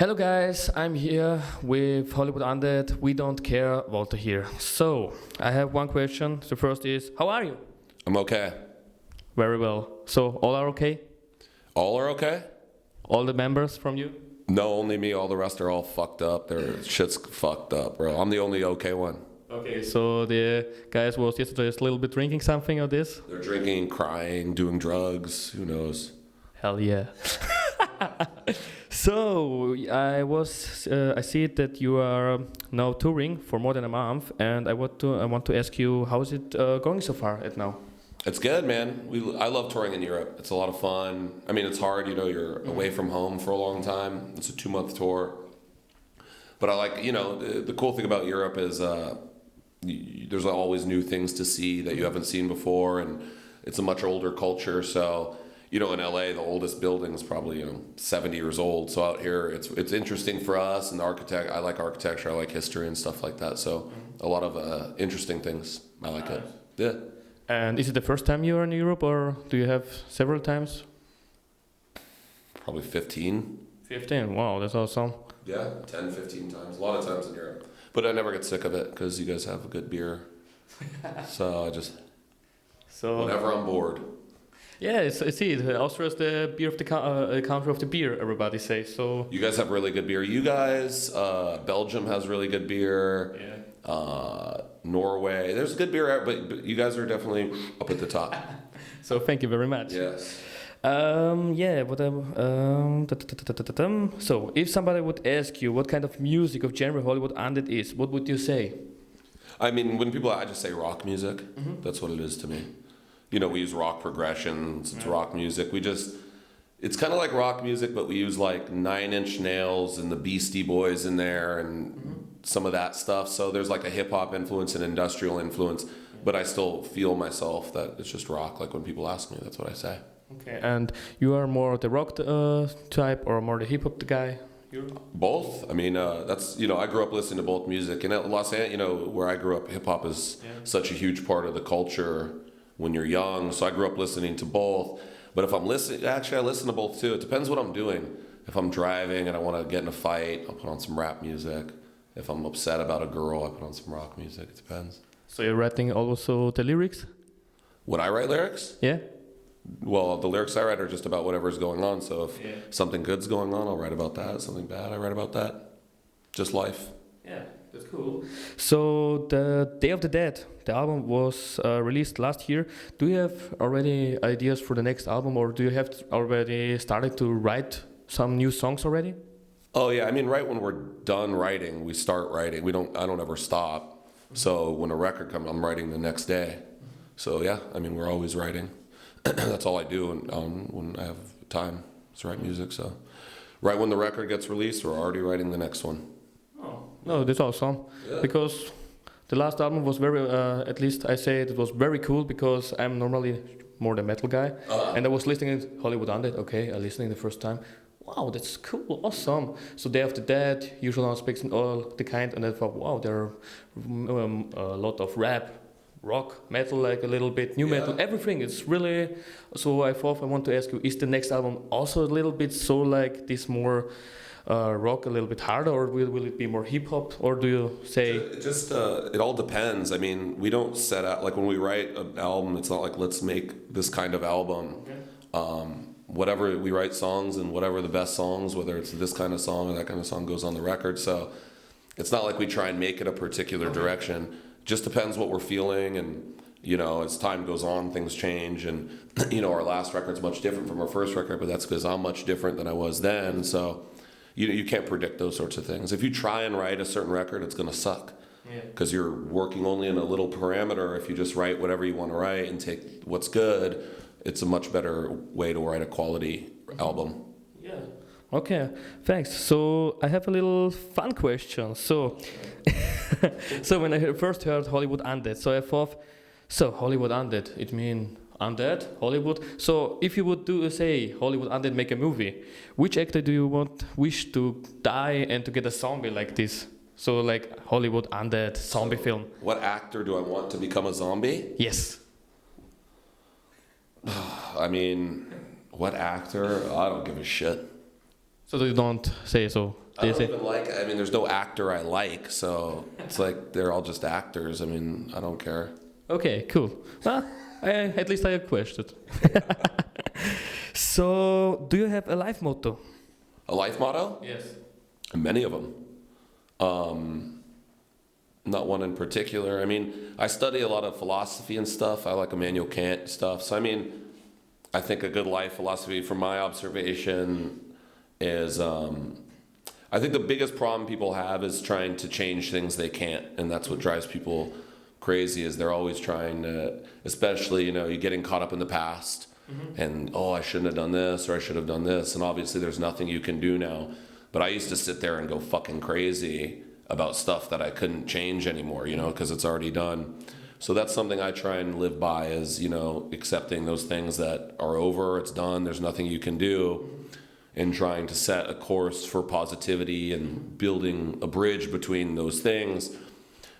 Hello guys, I'm here with Hollywood Undead. We don't care, Walter here. So, I have one question. The first is, how are you? I'm okay. Very well. So, all are okay? All are okay? All the members from you? No, only me. All the rest are all fucked up. Their shit's fucked up, bro. I'm the only okay one. Okay, so the guys was yesterday a little bit drinking something or this? They're drinking, crying, doing drugs. Who knows? Hell yeah. So, I see that you are now touring for more than a month, and I want to ask you, how is it going so far at now? It's good, man. I love touring in Europe. It's a lot of fun. I mean, it's hard, you're away from home for a long time. It's a 2-month tour. But I like, the cool thing about Europe is there's always new things to see that you haven't seen before, and it's a much older culture. So, in LA, the oldest building is probably 70 years old. So out here, it's interesting for us, and I like architecture, I like history and stuff like that. So a lot of interesting things. I like it. Yeah. And is it the first time you are in Europe, or do you have several times? Probably 15. 15, wow, that's awesome. Yeah, 10, 15 times. A lot of times in Europe. But I never get sick of it because you guys have a good beer. So I just, whenever I'm bored. Yeah, see, Austria is the beer of the country of the beer, everybody says. So you guys have really good beer. You guys, Belgium has really good beer. Yeah. Norway, there's good beer, but you guys are definitely up at the top. So thank you very much. Yes. So if somebody would ask you what kind of music of genre Hollywood Undead is, what would you say? I mean, I just say rock music. Mm-hmm. That's what it is to me. We use rock progressions. It's rock music. It's kind of like rock music, but we use like 9 Inch Nails and the Beastie Boys in there and some of that stuff. So there's like a hip hop influence and industrial influence, but I still feel myself that it's just rock. Like when people ask me, that's what I say. Okay. And you are more the rock type or more the hip hop guy? Both. I mean, that's I grew up listening to both music, and at Los Angeles, where I grew up, hip hop is such a huge part of the culture when you're young. So I grew up listening to both. But if I'm listening, actually, I listen to both too. It depends what I'm doing. If I'm driving and I want to get in a fight, I'll put on some rap music. If I'm upset about a girl, I put on some rock music. It depends. So you're writing also the lyrics? When I write lyrics? Yeah. Well, the lyrics I write are just about whatever's going on. So if something good's going on, I'll write about that. Something bad, I write about that. Just life. Yeah, that's cool. So the Day of the Dead, the album was released last year. Do you have already ideas for the next album, or do you have already started to write some new songs already? Oh yeah, I mean, right when we're done writing, we start writing. I don't ever stop. So when a record comes, I'm writing the next day. So yeah, I mean, we're always writing. That's all I do when I have time, is write music. So right when the record gets released, we're already writing the next one. Oh, no, that's awesome. Yeah. Because the last album was very, at least I say it was very cool, because I'm normally more the metal guy. And I was listening to Hollywood Undead. Okay, I listening the first time. Wow, that's cool, awesome. So Day of the Dead, Usual Suspects and all the kind, and I thought, wow, there are a lot of rap, rock, metal, like a little bit, new metal, everything. It's really, so I thought I want to ask you, is the next album also a little bit so like this more rock, a little bit harder, or will it be more hip hop, or do you say? It all depends. I mean, we don't set out, like when we write an album, it's not like let's make this kind of album. Okay. Whatever we write songs, and whatever the best songs, whether it's this kind of song or that kind of song, goes on the record. So it's not like we try and make it a particular direction. Just depends what we're feeling, and as time goes on, things change, and our last record's much different from our first record, but that's because I'm much different than I was then. So you can't predict those sorts of things. If you try and write a certain record, it's going to suck, because you're working only in a little parameter. If you just write whatever you want to write and take what's good, it's a much better way to write a quality album. Yeah. Okay, thanks. So I have a little fun question. So, so when I first heard Hollywood Undead, so I thought, so Hollywood Undead, it means undead, Hollywood. So if you would say Hollywood Undead make a movie, which actor do you wish to die and to get a zombie like this? So like Hollywood Undead zombie film. What actor do I want to become a zombie? Yes. I mean, what actor? I don't give a shit. So you don't say so? I don't even like. I mean, there's no actor I like, so it's like they're all just actors. I mean, I don't care. Okay, cool. Well, at least I questioned. So, do you have a life motto? A life motto? Yes. Many of them. Not one in particular. I mean, I study a lot of philosophy and stuff. I like Immanuel Kant stuff. So, I mean, I think a good life philosophy from my observation is, I think the biggest problem people have is trying to change things they can't. And that's what drives people crazy, is they're always trying to, especially, you know, you're getting caught up in the past. And, oh, I shouldn't have done this, or I should have done this. And obviously there's nothing you can do now. But I used to sit there and go fucking crazy about stuff that I couldn't change anymore, you know, because it's already done. So that's something I try and live by, is, you know, accepting those things that are over, it's done, there's nothing you can do, and trying to set a course for positivity and building a bridge between those things.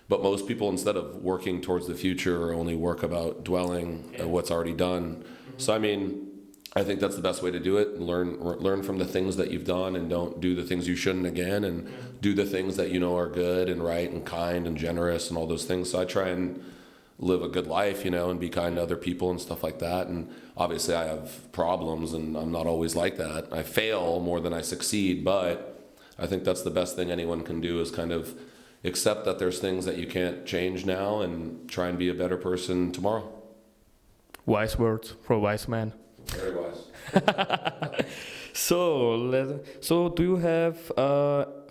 But most people, instead of working towards the future, only work about dwelling at what's already done. So, I mean, I think that's the best way to do it. Learn from the things that you've done, and don't do the things you shouldn't again, and do the things that you know are good and right and kind and generous and all those things. So I try and live a good life, you know, and be kind to other people and stuff like that. And obviously I have problems, and I'm not always like that. I fail more than I succeed, but I think that's the best thing anyone can do, is kind of accept that there's things that you can't change now, and try and be a better person tomorrow. Wise words for a wise man. Very wise. So do you have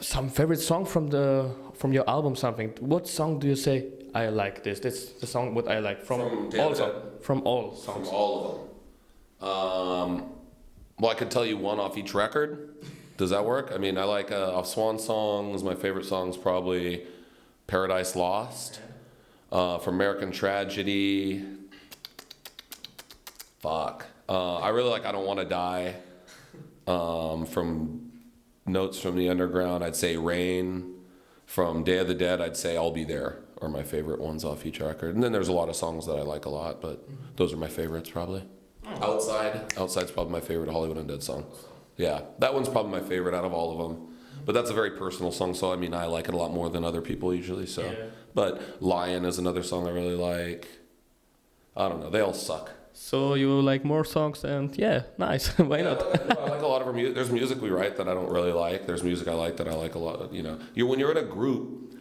some favorite song from your album? Something. What song do you say, I like this? This is the song what I like from all songs. From all songs. From all of them. Well, I could tell you one off each record. Does that work? I mean, I like off Swan Songs. My favorite song's probably Paradise Lost. From American Tragedy. Fuck. I really like I Don't Want to Die. From Notes from the Underground, I'd say Rain. From Day of the Dead, I'd say I'll Be There, are my favorite ones off each record. And then there's a lot of songs that I like a lot, but those are my favorites probably. Outside's probably my favorite Hollywood Undead song. Yeah, that one's probably my favorite out of all of them. But that's a very personal song, so I mean, I like it a lot more than other people usually. So, yeah. But Lion is another song I really like. I don't know, they all suck. So you like more songs, and yeah, nice. Why not? I like a lot of our music. There's music we write that I don't really like. There's music I like that I like a lot. You know, when you're in a group,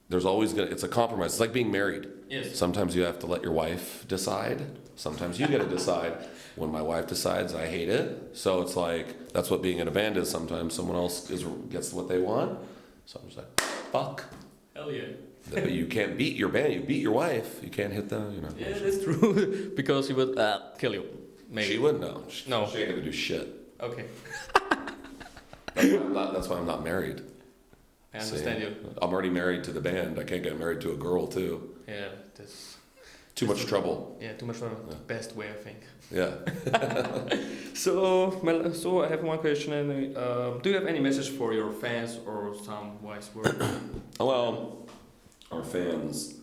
there's always it's a compromise. It's like being married. Yes. Sometimes you have to let your wife decide. Sometimes you get to decide. When my wife decides, I hate it. So it's like, that's what being in a band is. Sometimes someone else gets what they want. So I'm just like, fuck. Hell yeah. But you can't beat your band. You beat your wife. You can't hit them, you know. Yeah, that's true. Because she would kill you. Maybe. She wouldn't know. No. She ain't gonna do shit. Okay. That's why I'm not married. I understand you. I'm already married to the band. I can't get married to a girl too. Yeah, that's... Too much trouble. Yeah, too much trouble. Yeah. Best way, I think. Yeah. So I have one question. Do you have any message for your fans or some wise word? Well, our fans,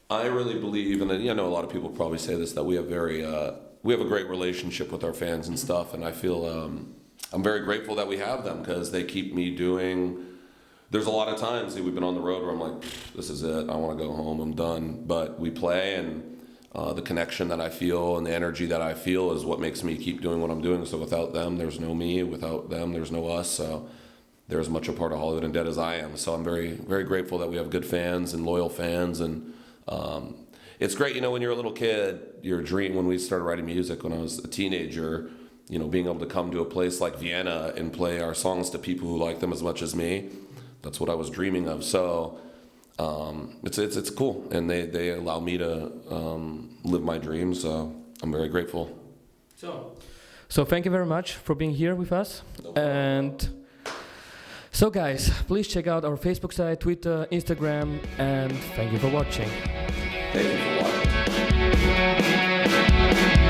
I really believe, and I know a lot of people probably say this, that we have a great relationship with our fans and stuff, and I feel I'm very grateful that we have them, because they keep me doing. There's a lot of times we've been on the road where I'm like, this is it, I want to go home, I'm done. But we play, and the connection that I feel and the energy that I feel is what makes me keep doing what I'm doing. So without them, there's no me. Without them, there's no us. So they're as much a part of Hollywood Undead as I am. So I'm very, very grateful that we have good fans and loyal fans. And it's great, you know, when you're a little kid, your dream, when we started writing music when I was a teenager, you know, being able to come to a place like Vienna and play our songs to people who like them as much as me. That's what I was dreaming of. So it's cool, and they allow me to live my dreams. So I'm very grateful. So thank you very much for being here with us. And so guys, please check out our Facebook site, Twitter, Instagram, and thank you for watching. Thank you for watching.